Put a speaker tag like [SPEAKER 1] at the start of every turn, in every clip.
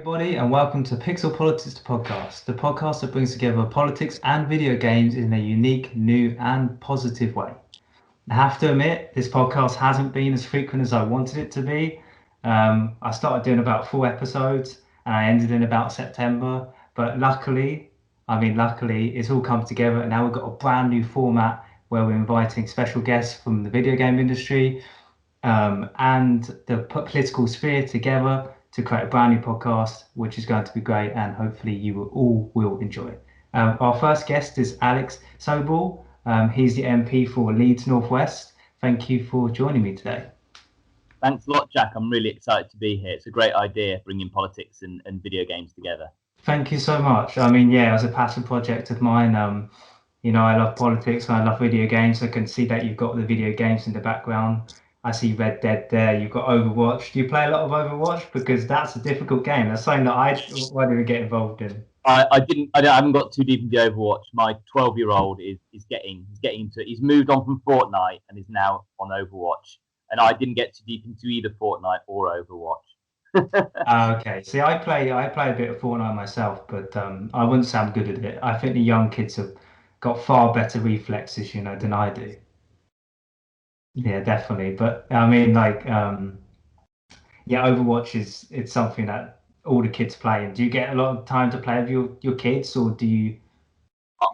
[SPEAKER 1] everybody, and welcome to Pixel Politics the podcast, the podcast that brings together politics and video games in a unique, new, and positive way. I have to admit, this podcast hasn't been as frequent as I wanted it to be. I started doing about 4 episodes, and I ended in about September. But luckily, it's all come together, and now we've got a brand new format where we're inviting special guests from the video game industry and the political sphere together to create a brand new podcast, which is going to be great, and hopefully you all will enjoy. Our first guest is Alex Sobel. He's the MP for Leeds Northwest. Thank you for joining me today.
[SPEAKER 2] Thanks a lot, Jack. I'm really excited to be here. It's a great idea, bringing politics and video games together.
[SPEAKER 1] Thank you so much. I mean, yeah, it was a passion project of mine. I love politics and I love video games. I can see that you've got the video games in the background. I see Red Dead there. You've got Overwatch. Do you play a lot of Overwatch? Because that's a difficult game. That's something that I wanted to get involved in.
[SPEAKER 2] I haven't got too deep into Overwatch. My 12-year-old is getting into it. He's moved on from Fortnite and is now on Overwatch. And I didn't get too deep into either Fortnite or Overwatch.
[SPEAKER 1] Okay. See, I play a bit of Fortnite myself, but I wouldn't say I'm good at it. I think the young kids have got far better reflexes, than I do. Yeah, definitely. But I mean, Overwatch it's something that all the kids play. And do you get a lot of time to play with your kids, or do you?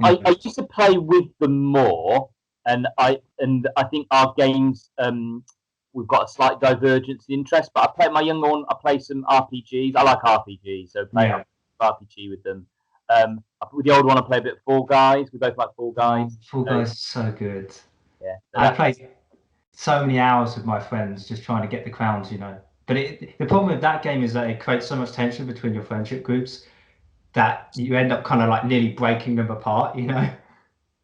[SPEAKER 2] I used to play with them more, and I think our games we've got a slight divergence in interest. But I play my younger one. I play some RPGs. I like RPGs, so play RPG with them. With the older one, I play a bit of Fall Guys. We both like Fall Guys.
[SPEAKER 1] Fall Guys is so good.
[SPEAKER 2] Yeah,
[SPEAKER 1] I played so many hours with my friends just trying to get the crowns, But the problem with that game is that it creates so much tension between your friendship groups that you end up kind of like nearly breaking them apart, I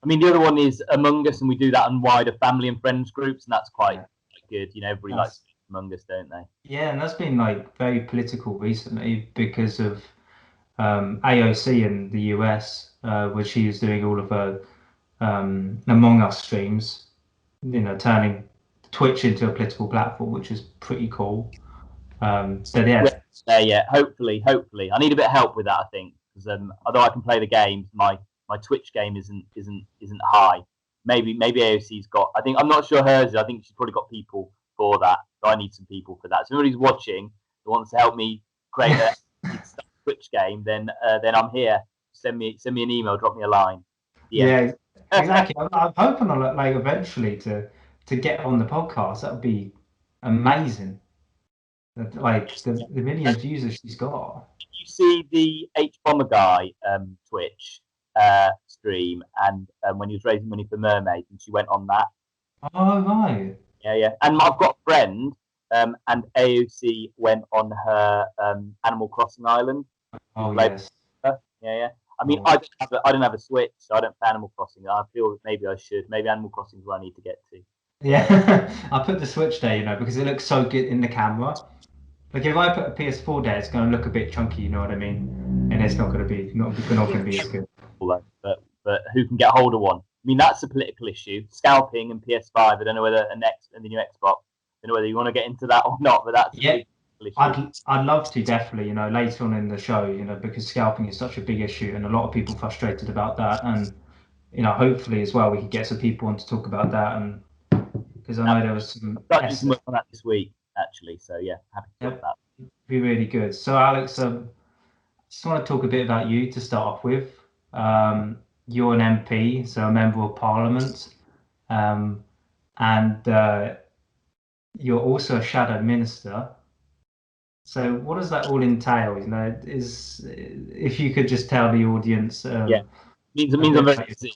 [SPEAKER 2] mean, the other one is Among Us, and we do that on wider family and friends groups, and that's quite good. Everybody likes Among Us, don't they?
[SPEAKER 1] Yeah, and that's been very political recently because of AOC in the US, where she was doing all of her Among Us streams, turning Twitch into a political platform, which is pretty cool.
[SPEAKER 2] Hopefully, I need a bit of help with that. I think because although I can play the games, my Twitch game isn't high. Maybe AOC's got. I'm not sure hers is. I think she's probably got people for that. So I need some people for that. So if anybody's watching who wants to help me create a Twitch game, then I'm here. Send me an email, drop me a line.
[SPEAKER 1] Yeah, exactly. I'm hoping eventually to get on the podcast. That would be amazing. The million views that she's got.
[SPEAKER 2] Did you see the H Bomber guy Twitch stream and when he was raising money for mermaids, and she went on that?
[SPEAKER 1] Oh right.
[SPEAKER 2] Yeah. And I've got a friend and AOC went on her Animal Crossing island.
[SPEAKER 1] Oh yes.
[SPEAKER 2] Yeah. I mean, I don't have a Switch, so I don't play Animal Crossing. I feel maybe I should. Maybe Animal Crossing is where I need to get to.
[SPEAKER 1] Yeah, I put the Switch there, because it looks so good in the camera. Like if I put a PS4 there, it's going to look a bit chunky, you know what I mean? And it's not going to be as good.
[SPEAKER 2] But who can get hold of one? I mean, that's a political issue. Scalping and PS5. I don't know whether and the new Xbox. I don't know whether you want to get into that or not, but that's
[SPEAKER 1] issue. I'd love to, definitely, later on in the show, because scalping is such a big issue and a lot of people frustrated about that, and hopefully as well we can get some people on to talk about that, and because I know there was some
[SPEAKER 2] work on that this week actually, so yeah, happy to talk about that.
[SPEAKER 1] It'd be really good. So Alex, just want to talk a bit about you to start off with. You're an MP, so a member of Parliament, and you're also a shadow minister. So what does that all entail? Is if you could just tell the audience.
[SPEAKER 2] Means I'm very busy.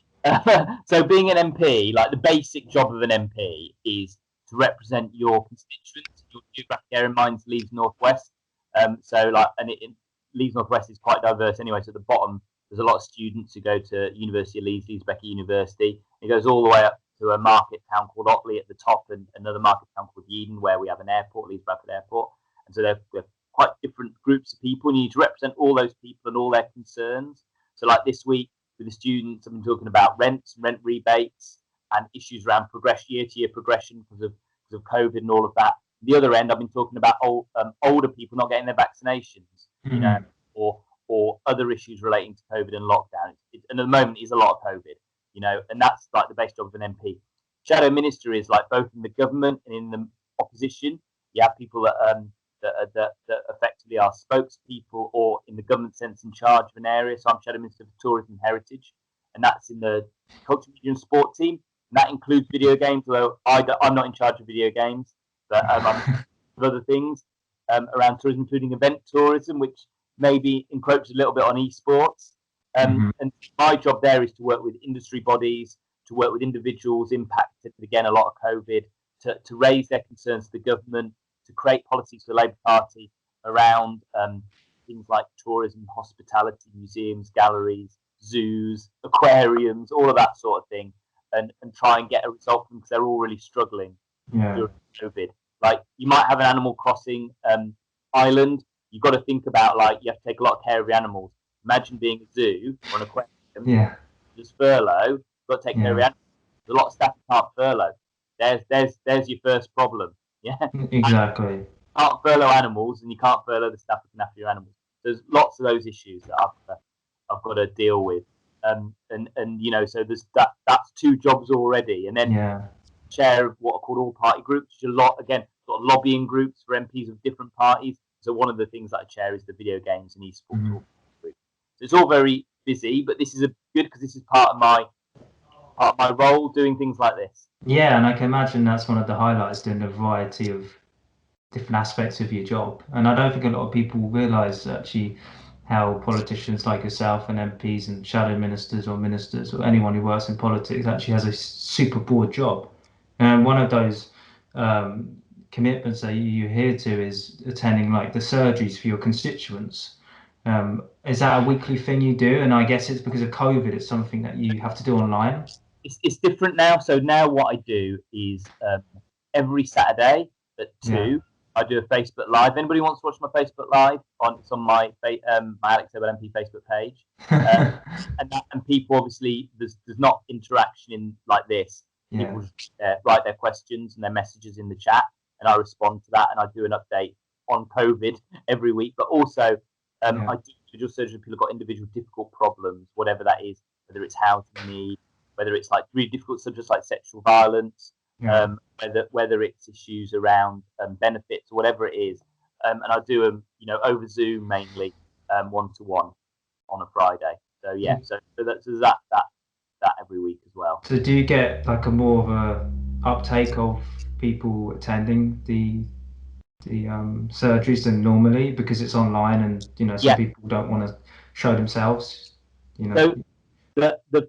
[SPEAKER 2] So being an MP, the basic job of an MP is to represent your constituents, your geographic area. Mine's Leeds Northwest. Leeds Northwest is quite diverse anyway. So at the bottom, there's a lot of students who go to University of Leeds, Leeds Becker University. It goes all the way up to a market town called Otley at the top, and another market town called Eden, where we have an airport, Leeds Bradford Airport. And so they're quite different groups of people, and you need to represent all those people and all their concerns. So this week with the students, I've been talking about rents and rent rebates and issues around year-to-year progression because of COVID and all of that. The other end, I've been talking about older people not getting their vaccinations. you know, or other issues relating to COVID and lockdown. And at the moment, it's a lot of COVID, you know, and that's like the best job of an MP. Shadow minister is like both in the government and in the opposition. You have people that effectively are spokespeople, or in the government sense in charge of an area. So I'm shadow minister for tourism and heritage, and that's in the culture, media and sport team. And that includes video games, although I'm not in charge of video games, but I'm other things around tourism, including event tourism, which maybe encroaches a little bit on esports. And my job there is to work with industry bodies, to work with individuals impacted, again, a lot of COVID, to raise their concerns to the government, to create policies for the Labour Party around things like tourism, hospitality, museums, galleries, zoos, aquariums, all of that sort of thing, and try and get a result from them, because they're all really struggling during COVID. Like, you might have an Animal Crossing island. You've got to think about, like, you have to take a lot of care of your animals. Imagine being a zoo or an aquarium.
[SPEAKER 1] Yeah.
[SPEAKER 2] Just furlough. You've got to take care of your animals. There's a lot of staff who can't furlough. There's your first problem. Yeah.
[SPEAKER 1] Exactly.
[SPEAKER 2] You can't furlough animals, and you can't furlough the staff who can after your animals. There's lots of those issues that I've got to deal with. And you know, so there's that's 2 jobs already. And then chair of what are called all party groups, which are a lot, again, sort of lobbying groups for MPs of different parties. So one of the things that I chair is the video games and esports group. So it's all very busy, but this is good because this is part of my role, doing things like this.
[SPEAKER 1] Yeah, and I can imagine that's one of the highlights, doing a variety of different aspects of your job. And I don't think a lot of people realise actually how politicians like yourself and MPs and shadow ministers or ministers or anyone who works in politics actually has a super broad job. And one of those commitments that you adhere to is attending like the surgeries for your constituents. Is that a weekly thing you do? And I guess it's because of COVID, it's something that you have to do online.
[SPEAKER 2] It's different now. So now what I do is every Saturday at 2, I do a Facebook Live. Anybody wants to watch my Facebook Live? It's on my Alex Sobel MP Facebook page. And people, obviously, there's not interaction in like this. People just write their questions and their messages in the chat, and I respond to that, and I do an update on COVID every week. But also, I do individual surgery. People have got individual difficult problems, whatever that is, whether it's housing need, whether it's like really difficult subjects like sexual violence, whether it's issues around benefits or whatever it is. And I do them, you know, over Zoom mainly, 1-to-1 on a Friday. So so that's that every week as well.
[SPEAKER 1] So do you get like a more of a uptake of people attending the surgeries than normally, because it's online and, you know, some people don't want to show themselves, you know?
[SPEAKER 2] So the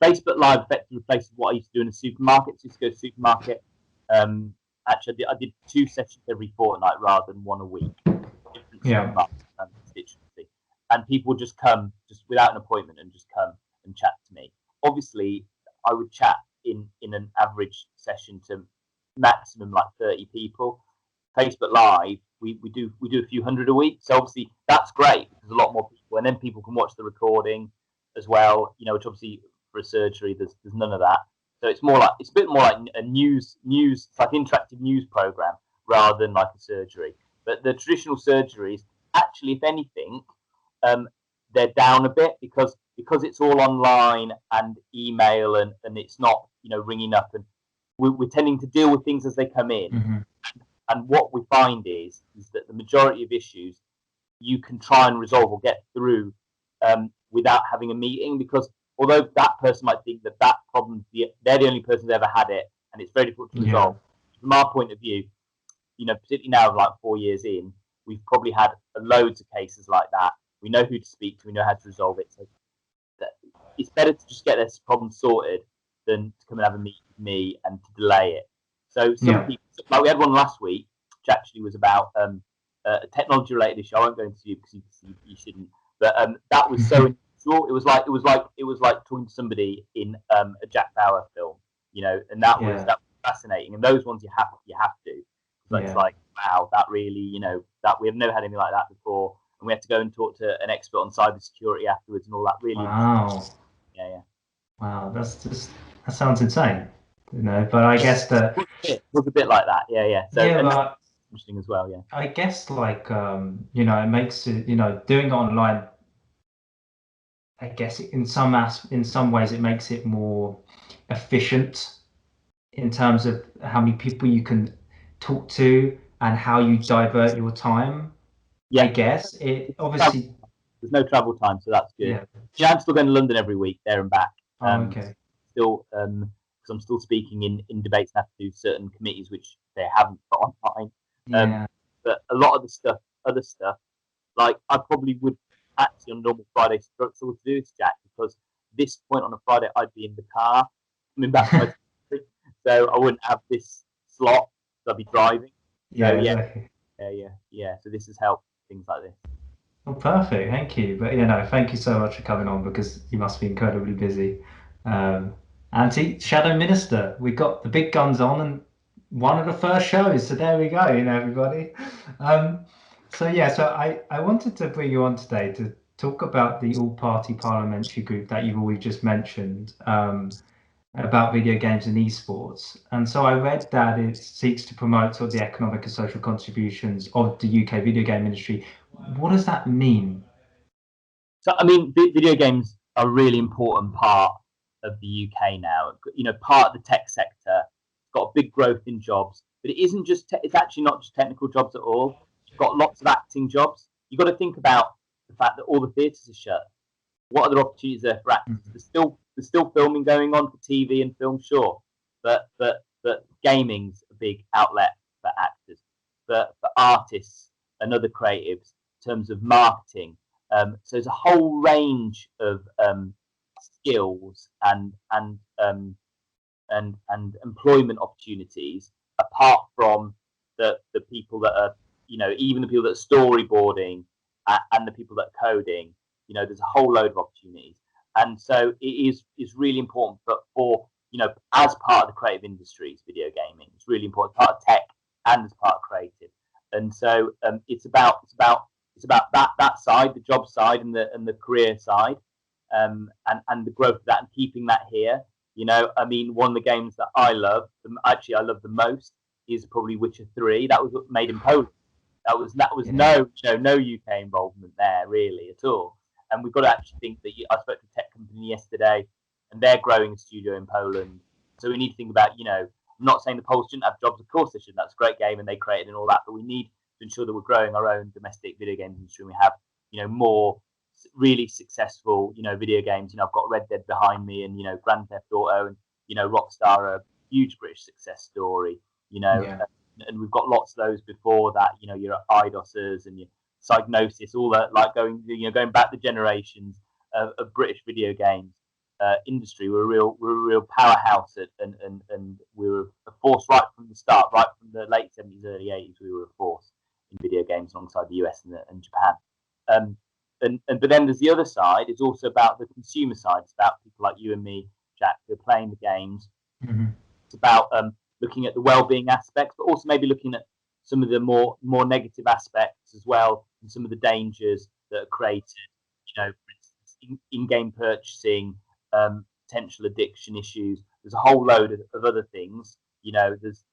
[SPEAKER 2] Facebook Live effectively replaces what I used to do in a supermarket. So I used to go to the supermarket. Actually, I did 2 sessions every fortnight rather than 1 a week. Constituency. And people would just come just without an appointment and just come and chat to me. Obviously, I would chat in an average session to maximum like 30 people. Facebook Live, we do a few hundred a week. So obviously that's great because there's a lot more people, and then people can watch the recording as well. You know, which obviously for a surgery there's none of that. So it's a bit more like a news, it's like interactive news program rather than like a surgery. But the traditional surgeries, actually, if anything, they're down a bit because it's all online and email and it's not, you know, ringing up, and we're tending to deal with things as they come in. And what we find is that the majority of issues you can try and resolve or get through without having a meeting, because although that person might think that problem, they're the only person who's ever had it, and it's very difficult to resolve. From our point of view, you know, particularly now, like 4 years in, we've probably had loads of cases like that. We know who to speak to, we know how to resolve it. So it's better to just get this problem sorted than to come and have a meeting with me and to delay it. So some people, like we had one last week, which actually was about a technology-related issue. I won't go into you because you shouldn't. But that was so unusual. It was like talking to somebody in a Jack Bauer film, you know, and that was fascinating. And those ones you have to. So it's like, wow, that really, you know, that we have never had anything like that before, and we have to go and talk to an expert on cybersecurity afterwards and all that. Really,
[SPEAKER 1] wow, that sounds insane, you know. But I guess that
[SPEAKER 2] it was a bit like that, So interesting as well. Yeah.
[SPEAKER 1] I guess like it makes it, doing it online. I guess in some ways it makes it more efficient in terms of how many people you can talk to and how you divert your time.
[SPEAKER 2] Yeah.
[SPEAKER 1] I guess it obviously.
[SPEAKER 2] There's no travel time, so that's good.
[SPEAKER 1] Yeah.
[SPEAKER 2] I'm still going to London every week, there and back.
[SPEAKER 1] Okay.
[SPEAKER 2] Still, because I'm still speaking in debates and have to do certain committees which they haven't put online.
[SPEAKER 1] Yeah.
[SPEAKER 2] But a lot of the other stuff, like I probably would actually on normal Friday struggle to do this, Jack, because this point on a Friday I'd be in the car coming back from my country, so I wouldn't have this slot. So I'd be driving.
[SPEAKER 1] Yeah,
[SPEAKER 2] So,
[SPEAKER 1] exactly.
[SPEAKER 2] Yeah. So this has helped things like this.
[SPEAKER 1] Well, perfect. Thank you. But thank you so much for coming on because you must be incredibly busy. Anti Shadow Minister, we got the big guns on and one of the first shows. So there we go, everybody. So I wanted to bring you on today to talk about the all-party parliamentary group that you've always just mentioned. About video games and esports. And so I read that it seeks to promote sort of the economic and social contributions of the UK video game industry. What does that mean?
[SPEAKER 2] So, I mean, video games are a really important part of the UK now. Part of the tech sector. It's got big growth in jobs, but it isn't just. It's actually not just technical jobs at all. You've got lots of acting jobs. You've got to think about the fact that all the theatres are shut. What other opportunities are there for actors? There's still filming going on for TV and film, sure, but gaming's a big outlet for actors, for artists and other creatives in terms of marketing. So there's a whole range of skills and employment opportunities apart from the people that are even the people that are storyboarding and the people that are coding. There's a whole load of opportunities, and so it is really important for as part of the creative industries, video gaming. It's really important, part of tech and as part of creative, and so it's about that side, the job side and the career side, and the growth of that and keeping that here. I mean, one of the games that I love the most is probably Witcher 3. That was made in Poland. That was no UK involvement there really at all. And we've got to actually think that I spoke to a tech company yesterday, and they're growing a studio in Poland. So we need to think about, I'm not saying the Poles shouldn't have jobs, of course they should. That's a great game and they created and all that, but we need to ensure that we're growing our own domestic video game industry. And we have, more really successful, video games. I've got Red Dead behind me, and Grand Theft Auto, and Rockstar, a huge British success story. And we've got lots of those before that. Your IDOSers and your Psygnosis, all that, like going back the generations of British video games industry. We're a real powerhouse and we were a force right from the start, right from the late 70s, early 80s. We were a force in video games alongside the US and Japan. But then there's the other side. It's also about the consumer side. It's about people like you and me, Jack, who are playing the games.
[SPEAKER 1] Mm-hmm.
[SPEAKER 2] It's about looking at the well-being aspects, but also maybe looking at some of the more negative aspects as well, and some of the dangers that are created. For instance, in-game purchasing, potential addiction issues. There's a whole load of other things. There's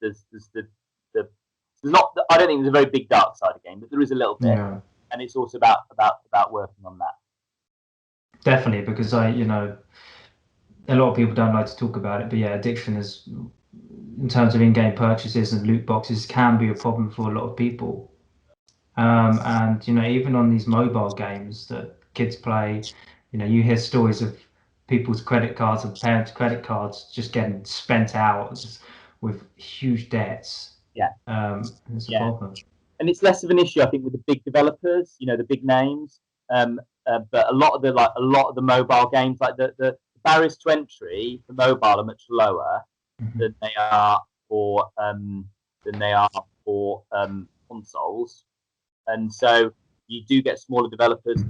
[SPEAKER 2] not. I don't think there's a very big dark side of game, but there is a little bit, and it's also about working on that.
[SPEAKER 1] Definitely, because a lot of people don't like to talk about it, but addiction is, in terms of in-game purchases and loot boxes, can be a problem for a lot of people. And even on these mobile games that kids play, you hear stories of people's credit cards and parents' credit cards just getting spent out with huge debts. It's a problem.
[SPEAKER 2] And it's less of an issue, I think, with the big developers, the big names. But a lot of the mobile games, like the barriers to entry for mobile, are much lower than they are for consoles, and so you do get smaller developers,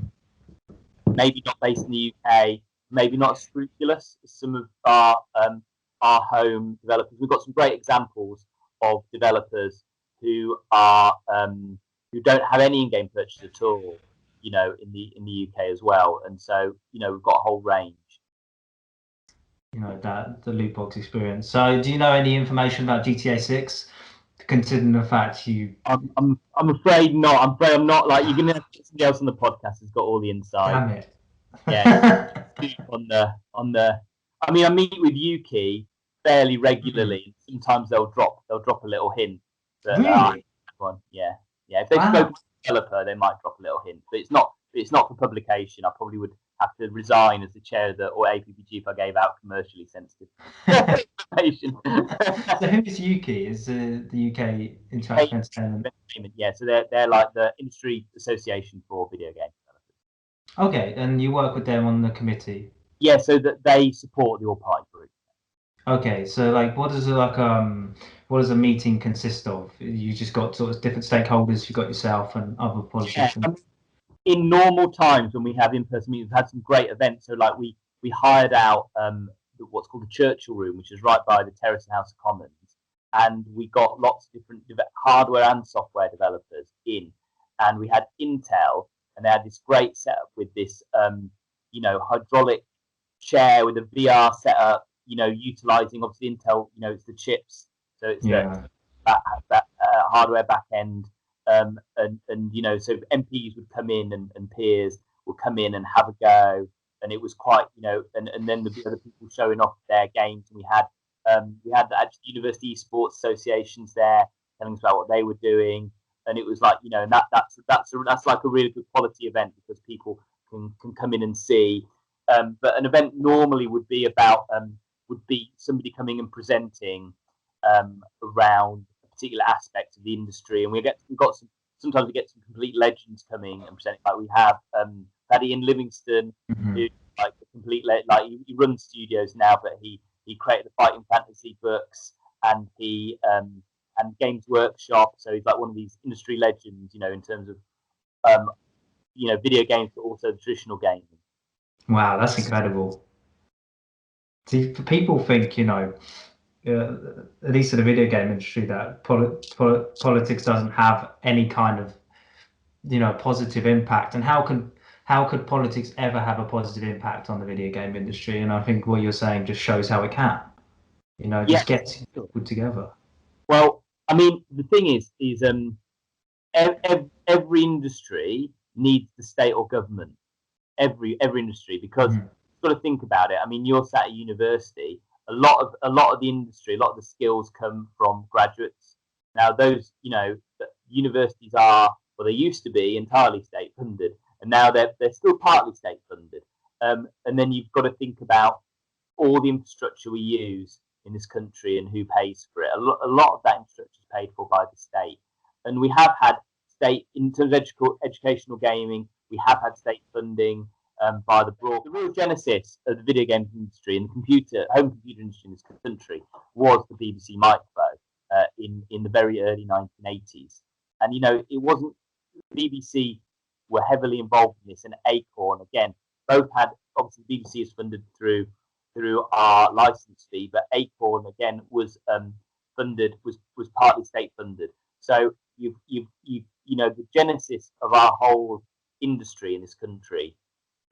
[SPEAKER 2] maybe not based in the UK, maybe not as scrupulous as some of our home developers. We've got some great examples of developers who don't have any in-game purchase at all, in the UK as well, and so we've got a whole range.
[SPEAKER 1] That the loot box experience. So, do you know any information about GTA 6? considering the fact you...
[SPEAKER 2] I'm afraid not. I'm afraid I'm not. Like, you're gonna have to get somebody else on the podcast who's got all the insight.
[SPEAKER 1] Damn it.
[SPEAKER 2] Yeah. on the. I mean, I meet with Yuki fairly regularly. Sometimes they'll drop a little hint. That,
[SPEAKER 1] Really?
[SPEAKER 2] Yeah. If they've
[SPEAKER 1] Wow.
[SPEAKER 2] spoken to a developer, they might drop a little hint. But it's not for publication. I probably would have to resign as the chair of or APPG if I gave out commercially sensitive information.
[SPEAKER 1] So who is Yuki? Is the UK Interactive Entertainment?
[SPEAKER 2] Yeah, so they're like the industry association for video game developers.
[SPEAKER 1] Okay, and you work with them on the committee?
[SPEAKER 2] Yeah, so that they support the all-party group.
[SPEAKER 1] Okay, so like, what does a meeting consist of? You just got sort of different stakeholders. You got yourself and other politicians.
[SPEAKER 2] Yeah, in normal times when we have in-person meetings, we've had some great events. So like we hired out what's called the Churchill Room, which is right by the Terrace and House of Commons, and we got lots of different hardware and software developers in, and we had Intel, and they had this great setup with this hydraulic chair with a VR setup, utilizing obviously Intel, it's the chips, so it's that hardware back end. And so MPs would come in and peers would come in and have a go, and it was quite, and then there'd be other people showing off their games, and we had actually university esports associations there telling us about what they were doing, and it was like, and that's like a really good quality event because people can come in and see. But an event normally would be somebody coming and presenting around particular aspect of the industry, and sometimes we get some complete legends coming and presenting. Like we have had Ian Livingston, who like a complete he runs studios now, but he created the Fighting Fantasy books, and he and Games Workshop, so he's like one of these industry legends, in terms of video games, but also the traditional gaming.
[SPEAKER 1] Wow, that's incredible. See, people think, at least in the video game industry, that politics doesn't have any kind of, positive impact. And how could politics ever have a positive impact on the video game industry? And I think what you're saying just shows how it can. Just gets put together.
[SPEAKER 2] Well, I mean, the thing is every industry needs the state or government. Every industry, because you've got to think about it. I mean, you're sat at university. A lot of the industry, a lot of the skills come from graduates. Now, those, universities they used to be entirely state funded, and now they're still partly state funded. And then you've got to think about all the infrastructure we use in this country and who pays for it. A lot of that infrastructure is paid for by the state, and we have had state in terms of educational gaming. We have had state funding by the broad. The real genesis of the video game industry and the home computer industry in this country was the BBC Micro in the very early 1980s. And it wasn't BBC were heavily involved in this, and Acorn again both had, obviously BBC is funded through our license fee, but Acorn again was funded was partly state funded. So you've the genesis of our whole industry in this country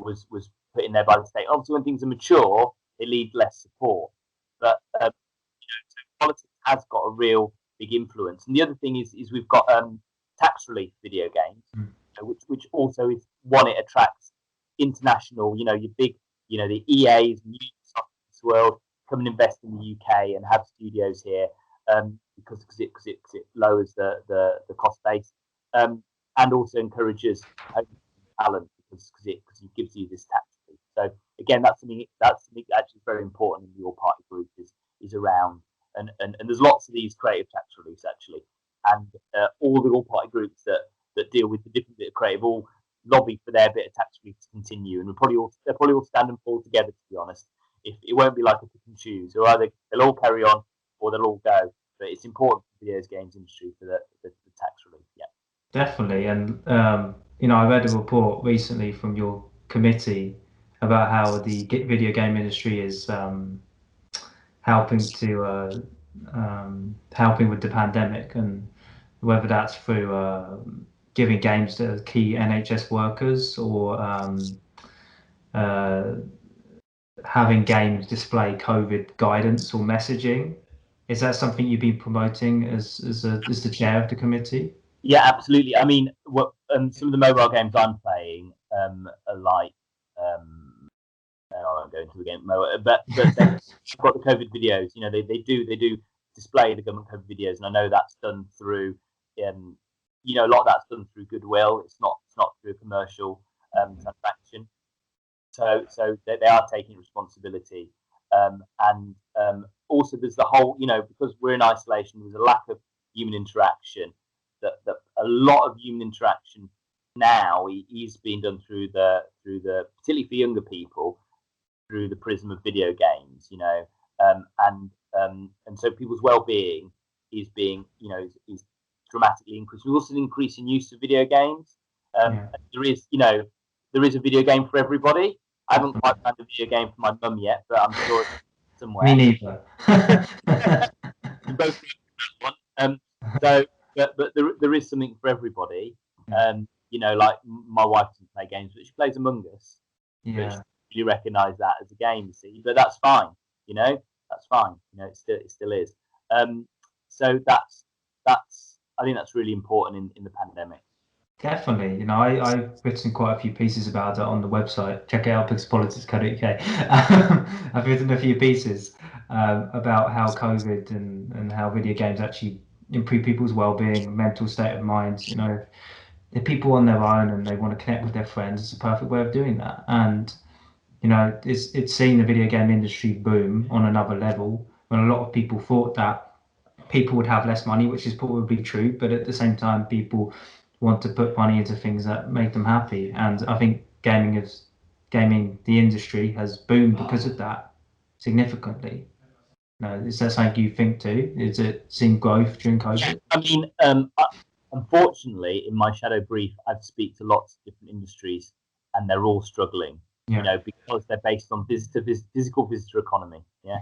[SPEAKER 2] was put in there by the state. Obviously, when things are mature, they need less support. But so politics has got a real big influence. And the other thing is we've got tax relief video games, which also is one. It attracts international, your big, the EAs, Microsoft this world come and invest in the UK and have studios here because it lowers the cost base. And also encourages talent because it gives you this tax relief. So again, that's something that actually is very important in your party group is around, and there's lots of these creative tax reliefs actually, and all the all party groups that deal with the different bit of creative all lobby for their bit of tax relief to continue, and they'll probably all stand and fall together, to be honest. If it won't be like a pick and choose, or either they'll all carry on or they'll all go. But it's important for the video games industry for the tax relief. Yeah.
[SPEAKER 1] Definitely, and I read a report recently from your committee about how the video game industry is helping with the pandemic, and whether that's through giving games to key NHS workers or having games display COVID guidance or messaging Is that something you've been promoting as the chair of the committee?
[SPEAKER 2] Yeah, absolutely. I mean, some of the mobile games I'm playing are like, I won't go into the game, but they've got the COVID videos. You know, they do display the government COVID videos, and I know that's done through, you know, a lot of that's done through goodwill. It's not through a commercial transaction. So they are taking responsibility, and also there's the whole, you know, because we're in isolation, there's a lack of human interaction. That a lot of human interaction now is being done through the particularly for younger people, through the prism of video games, you know, and so people's well-being is being, you know, is dramatically increased. We've also an increase in use of video games. There is, you know, there is a video game for everybody. I haven't quite found a video game for my mum yet, but I'm sure it's somewhere.
[SPEAKER 1] Me neither.
[SPEAKER 2] We both one. So, but there is something for everybody. You know, like my wife doesn't play games, but she plays Among Us.
[SPEAKER 1] Yeah.
[SPEAKER 2] You recognise that as a game, you see, but that's fine. You know, that's fine. You know, it still is. So that's I think that's really important in the pandemic.
[SPEAKER 1] Definitely. You know, I've written quite a few pieces about it on the website. Check it out, pixelpolitics.co.uk. I've written a few pieces about how COVID and how video games actually improve people's well-being, mental state of mind. You know, if people on their own and they want to connect with their friends, it's a perfect way of doing that. And you know, it's seen the video game industry boom on another level when a lot of people thought that people would have less money, which is probably true, but at the same time, people want to put money into things that make them happy. And I think the industry has boomed because of that significantly. No, is that something you think too? Is it seen growth during COVID?
[SPEAKER 2] I mean, unfortunately, in my shadow brief, I've speak to lots of different industries, and they're all struggling.
[SPEAKER 1] Yeah.
[SPEAKER 2] You know, because they're based on physical visitor economy. Yeah.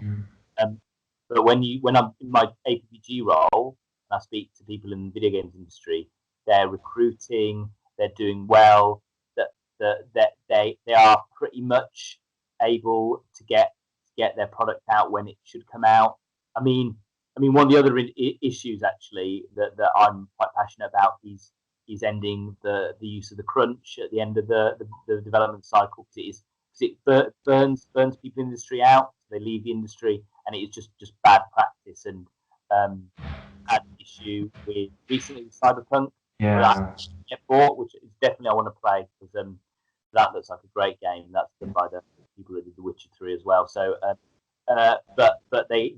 [SPEAKER 2] But when I'm in my APPG role, and I speak to people in the video games industry, they're recruiting, they're doing well, that they are pretty much able to get their product out when it should come out. I mean, one of the other issues actually that I'm quite passionate about is ending the use of the crunch at the end of the development cycle, because it burns people in the industry out. They leave the industry, and it is just bad practice. And had an issue with recently with Cyberpunk.
[SPEAKER 1] Yeah.
[SPEAKER 2] Get bought, which is definitely I want to play, because that looks like a great game. That's done by the people that did The Witcher 3 as well. So, but they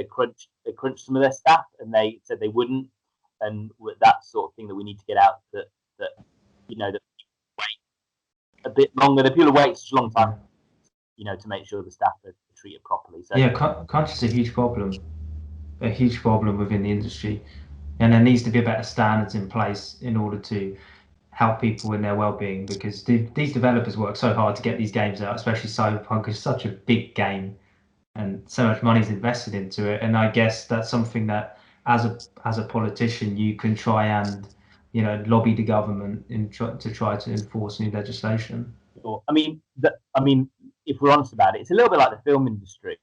[SPEAKER 2] crunched some of their staff, and they said they wouldn't. And that sort of thing that we need to get out, that you know, that wait a bit longer. The people wait such a long time, you know, to make sure the staff are treated properly. So
[SPEAKER 1] yeah, crunch is a huge problem within the industry, and there needs to be better standards in place in order to help people in their well-being, because these developers work so hard to get these games out, especially Cyberpunk is such a big game and so much money is invested into it. And I guess that's something that as a politician you can try and, you know, lobby the government to try to enforce new legislation.
[SPEAKER 2] I mean, if we're honest about it, it's a little bit like the film industry.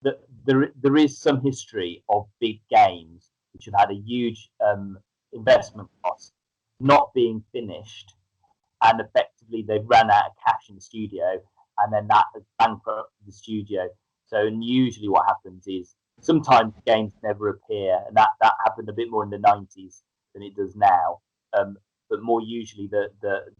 [SPEAKER 2] That there is some history of big games which have had a huge investment cost not being finished, and effectively they've run out of cash in the studio, and then that has bankrupted the studio. So usually what happens is sometimes games never appear, and that happened a bit more in the 90s than it does now. But more usually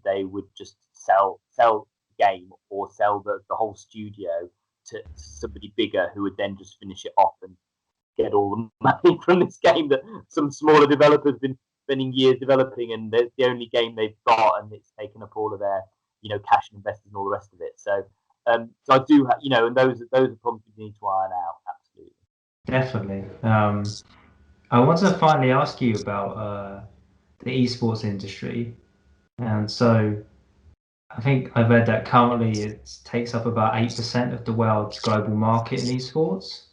[SPEAKER 2] they would just sell the game, or sell the whole studio to somebody bigger, who would then just finish it off and get all the money from this game that some smaller developers been spending years developing, and it's the only game they've got, and it's taken up all of their, you know, cash and investors and all the rest of it. So I do, you know, and those are problems we need to iron out. Absolutely.
[SPEAKER 1] Definitely. I want to finally ask you about the esports industry, and so I think I read that currently it takes up about 8% of the world's global market in esports.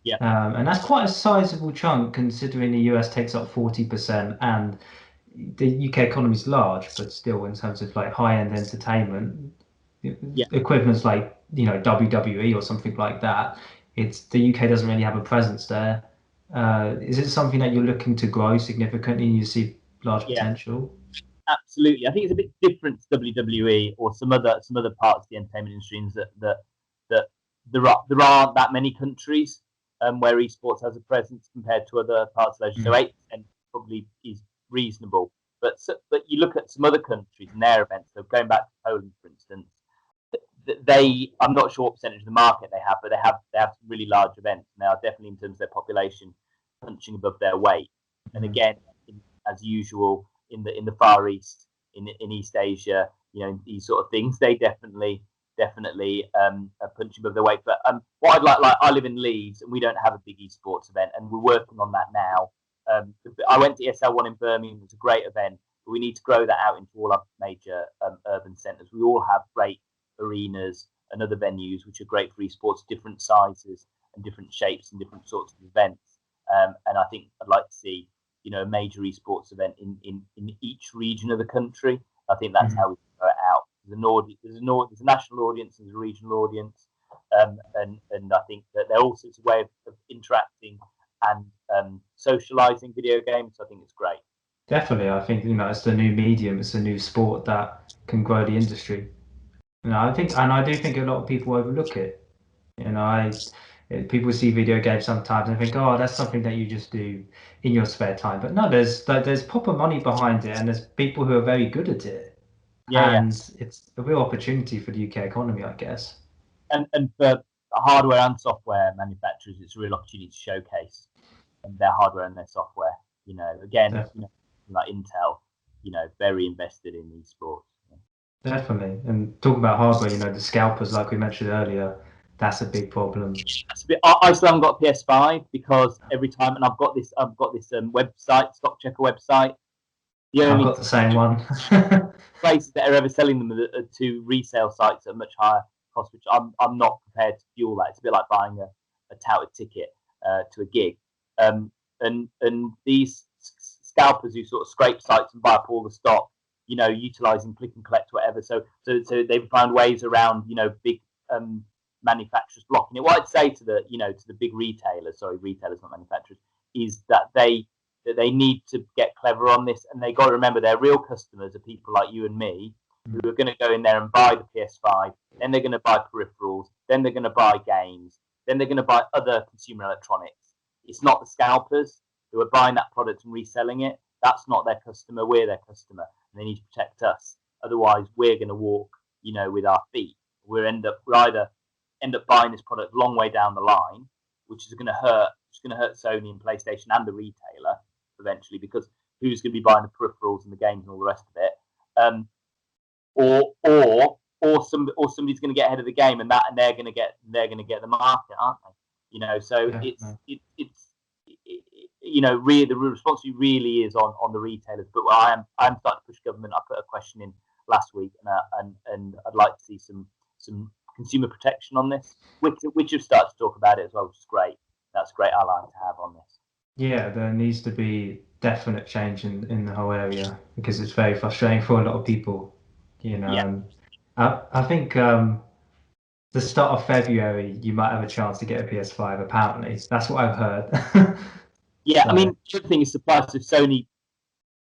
[SPEAKER 2] Yeah.
[SPEAKER 1] And that's quite a sizable chunk, considering the US takes up 40%, and the UK economy is large, but still in terms of like high-end entertainment, equivalents like, you know, WWE or something like that it's the UK doesn't really have a presence there. Is it something that you're looking to grow significantly and you see large
[SPEAKER 2] Yeah,
[SPEAKER 1] potential?
[SPEAKER 2] absolutely. I think it's a bit different to WWE or some other parts of the entertainment industry in that there aren't that many countries where esports has a presence compared to other parts of leisure. So 8% probably is reasonable. But you look at some other countries and their events. So going back to Poland, for instance, I'm not sure what percentage of the market they have, but they have some really large events. And they are definitely, in terms of their population, punching above their weight. And again, as usual, in the Far East, in East Asia, these sort of things, they definitely are punching above their weight. But what I'd like, I live in Leeds and we don't have a big esports event, and we're working on that now. I went to ESL1 in Birmingham. It was a great event, but we need to grow that out into all our major urban centres. We all have great arenas and other venues which are great for esports, different sizes and different shapes and different sorts of events. And I think I'd like to see a major esports event in each region of the country. I think that's how we go it out. There's a national audience, there's a regional audience, and I think that there also is a way of interacting and socializing video games. I think it's great.
[SPEAKER 1] Definitely, I think it's the new medium, it's a new sport that can grow the industry. I think, and I do think a lot of people overlook it. People see video games sometimes and think, oh, that's something that you just do in your spare time. But no, there's proper money behind it, and there's people who are very good at it. And it's a real opportunity for the UK economy, I guess.
[SPEAKER 2] And for hardware and software manufacturers, it's a real opportunity to showcase their hardware and their software. Again, like Intel, very invested in esports.
[SPEAKER 1] Definitely. And talk about hardware, the scalpers, like we mentioned earlier, that's a big problem.
[SPEAKER 2] I still haven't got a PS5 because every time, and I've got this website, stock checker website.
[SPEAKER 1] I've got the same one.
[SPEAKER 2] Places that are ever selling them are to resale sites at a much higher cost, which I'm not prepared to fuel that. It's a bit like buying a touted ticket to a gig. And these scalpers who sort of scrape sites and buy up all the stock, utilizing click and collect, whatever. So they've found ways around, big manufacturers blocking it. What I'd say to the big retailers, not manufacturers, is that they need to get clever on this, and they got to remember their real customers are people like you and me who are going to go in there and buy the PS5, then they're going to buy peripherals, then they're going to buy games, then they're going to buy other consumer electronics. It's not the scalpers who are buying that product and reselling it. That's not their customer. We're their customer, and they need to protect us. Otherwise, we're going to walk, with our feet. We're either end up buying this product a long way down the line, which is going to hurt. It's going to hurt Sony and PlayStation and the retailer eventually, because who's going to be buying the peripherals and the games and all the rest of it? Or somebody's going to get ahead of the game, and they're going to get the market, aren't they? So it's really the responsibility really is on the retailers. But I'm starting to push government. I put a question in last week, and I'd like to see some consumer protection on this, which have started to talk about it as well, which is great. That's a great ally to have on this.
[SPEAKER 1] Yeah, there needs to be definite change in the whole area, because it's very frustrating for a lot of people. I think the start of February you might have a chance to get a PS5. Apparently, that's what I've heard.
[SPEAKER 2] Yeah, so. I mean, the other thing is suppliers. If Sony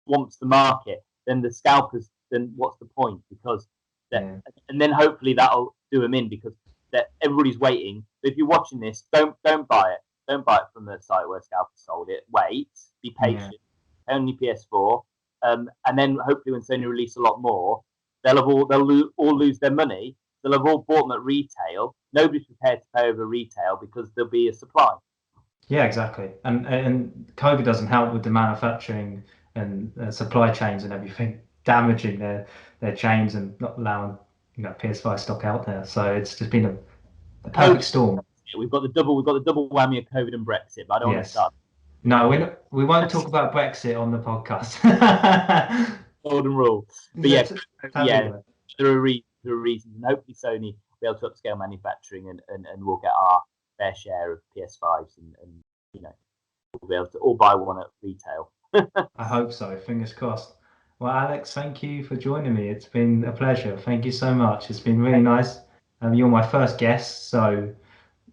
[SPEAKER 2] wants the market, then the scalpers. Then what's the point? Because and then hopefully that'll do them in, because everybody's waiting. So if you're watching this, don't buy it. Don't buy it from the site where scalpers sold it. Wait, be patient. Only PS4, and then hopefully when Sony release a lot more, they'll all lose their money. They'll have all bought them at retail. Nobody's prepared to pay over retail because there'll be a supply.
[SPEAKER 1] Yeah, exactly. And COVID doesn't help with the manufacturing and supply chains and everything, damaging their chains and not allowing PS5 stock out there. So it's just been a perfect storm.
[SPEAKER 2] We've got the double whammy of COVID and Brexit, but I don't want to start.
[SPEAKER 1] No, we won't talk about Brexit on the podcast.
[SPEAKER 2] Golden rule. But there are reasons, and hopefully Sony will be able to upscale manufacturing, and we'll get our fair share of PS5s, and we'll be able to all buy one at retail.
[SPEAKER 1] I hope so. Fingers crossed. Well, Alex, thank you for joining me. It's been a pleasure. Thank you so much. It's been really nice. You're my first guest, so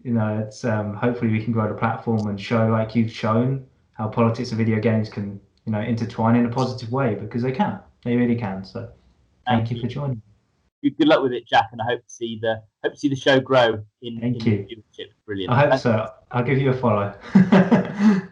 [SPEAKER 1] you know, it's hopefully we can grow the platform and show, like you've shown, how politics and video games can, you know, intertwine in a positive way, because they really can. So thank you for joining.
[SPEAKER 2] Good luck with it, Jack, and I hope to see the show grow in
[SPEAKER 1] Thank you.
[SPEAKER 2] viewership. Brilliant.
[SPEAKER 1] I hope so. I'll give you a follow.